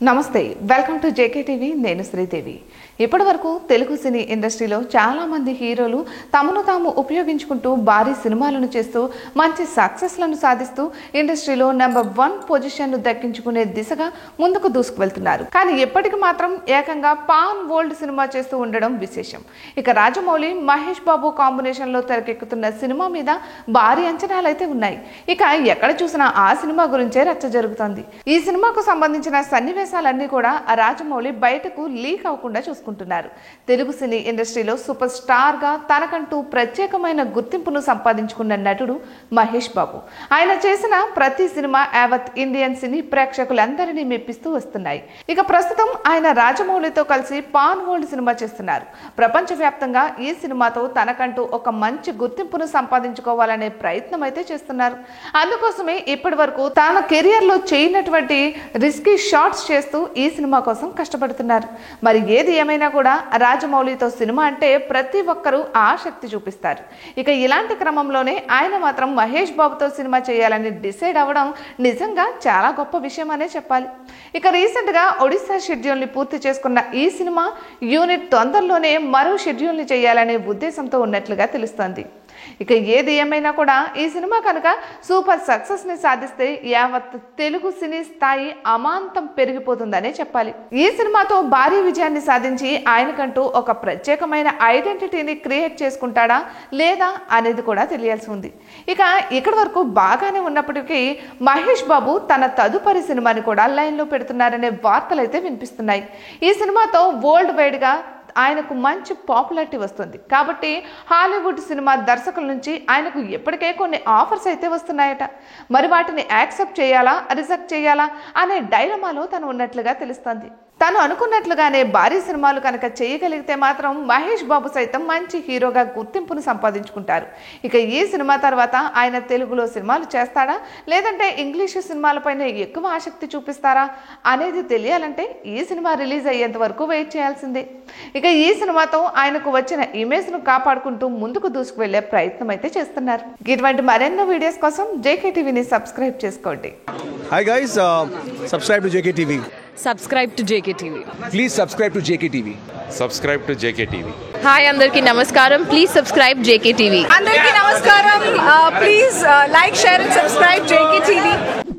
నమస్తే welcome to JK TV నేను శ్రీదేవి ఇప్పటి వరకు తెలుగు సినీ ఇండస్ట్రీలో చాలా మంది హీరోలు తమను తాము ఉపయోగించుకుంటూ భారీ సినిమాలను చేస్తూ మంచి సక్సెస్లను సాధిస్తూ ఇండస్ట్రీలో నెంబర్ 1 పొజిషన్ను దక్కించుకునే దిశగా ముందుకు దూసుకువెళ్తున్నారు కానీ ఎప్పటికీ మాత్రం ఏకంగా పాన్ వరల్డ్ సినిమా చేస్తూ ఉండడం విశేషం ఇక రాజమౌళి మహేష్ బాబు కాంబినేషన్లో తెరకెక్కుతున్న సినిమా మీద భారీ అంచనాలు అయితే ఉన్నాయి ఇక ఎక్కడ చూసినా ఆ సినిమా గురించే రచ్చ జరుగుతోంది ఈ సినిమాకు సంబంధించిన సన్నివేశాలన్నీ కూడా రాజమౌళి బయటకు లీక్ అవ్వకుండా చూసుకుంటున్నారు తెలుగు సినీ ఇండస్ట్రీలో సూపర్ స్టార్ గా తనకంటూ ప్రత్యేకమైన గుర్తింపును సంపాదించుకున్న నటుడు మహేష్ బాబు ఆయన చేసిన ప్రతి సినిమా యావత్ ఇండియన్ సినీ ప్రేక్షకులందరినీ మెప్పిస్తూ వస్తున్నాయి ఇక ప్రస్తుతం ఆయన రాజమౌళితో కలిసి పాన్ వరల్డ్ సినిమా చేస్తున్నారు ప్రపంచవ్యాప్తంగా ఈ సినిమాతో తనకంటూ ఒక మంచి గుర్తింపును సంపాదించుకోవాలనే ప్రయత్నం అయితే చేస్తున్నారు అందుకోసమే ఇప్పటి వరకు తన కెరియర్ లో చేయనటువంటి రిస్కీ షాట్స్ చేస్తూ ఈ సినిమా కోసం కష్టపడుతున్నారు మరి ఏది ఏమైనా కూడా రాజమౌళితో సినిమా అంటే ప్రతి ఒక్కరూ ఆసక్తి చూపిస్తారు ఇక ఇలాంటి క్రమంలోనే ఆయన మాత్రం మహేష్ బాబుతో సినిమా చేయాలని డిసైడ్ అవ్వడం నిజంగా చాలా గొప్ప విషయం అనే చెప్పాలి ఇక రీసెంట్ గా ఒడిశా షెడ్యూల్ ని పూర్తి చేసుకున్న ఈ సినిమా యూనిట్ తొందరలోనే మరో షెడ్యూల్ ని చేయాలనే ఉద్దేశంతో ఉన్నట్లుగా తెలుస్తోంది ఇక ఏది ఏమైనా కూడా ఈ సినిమా కనుక సూపర్ సక్సెస్ ని సాధిస్తే యావత్ తెలుగు సినీ స్థాయి అమాంతం పెరిగిపోతుందనే చెప్పాలి ఈ సినిమాతో భారీ విజయాన్ని సాధించి ఆయనకంటూ ఒక ప్రత్యేకమైన ఐడెంటిటీని క్రియేట్ చేసుకుంటాడా లేదా అనేది కూడా తెలియాల్సి ఉంది ఇక ఇక్కడి వరకు బాగానే ఉన్నప్పటికీ మహేష్ బాబు తన తదుపరి సినిమాని కూడా లైన్లో పెడుతున్నారనే వార్తలు అయితే వినిపిస్తున్నాయి ఈ సినిమాతో వరల్డ్ వైడ్ గా ఆయనకు మంచి పాపులారిటీ వస్తుంది కాబట్టి హాలీవుడ్ సినిమా దర్శకుల నుంచి ఆయనకు ఎప్పటికే కొన్ని ఆఫర్స్ అయితే వస్తున్నాయట మరి వాటిని యాక్సెప్ట్ చేయాలా రిజెక్ట్ చేయాలా అనే డైలమాలో తను ఉన్నట్లుగా తెలుస్తోంది తను అనుకున్నట్లుగానే భారీ సినిమాలు కనుక చేయగలిగితే మాత్రం మహేష్ బాబు సైతం మంచి హీరోగా గుర్తింపును సంపాదించుకుంటారు ఇక ఈ సినిమా తర్వాత ఆయన తెలుగులో సినిమాలు చేస్తాడా లేదంటే ఇంగ్లీషు సినిమాలపైన ఎక్కువ ఆసక్తి చూపిస్తారా అనేది తెలియాలంటే ఈ సినిమా రిలీజ్ అయ్యేంత వరకు వెయిట్ చేయాల్సిందే ఇక ఈ సినిమాతో ఆయనకు వచ్చిన ఇమేజ్ ను కాపాడుకుంటూ ముందుకు దూసుకువెళ్లే ప్రయత్నం అయితే చేస్తున్నారు ఇటువంటి మరెన్నో వీడియోస్ కోసం జేకే టీవీని సబ్స్క్రైబ్ చేసుకోండి Hi guys, subscribe to JKTV. Subscribe to JKTV. Please subscribe to JKTV. Subscribe to JKTV. Hi, Andarki Namaskaram. Please subscribe JKTV. Andarki Namaskaram. Please like, share and subscribe JKTV.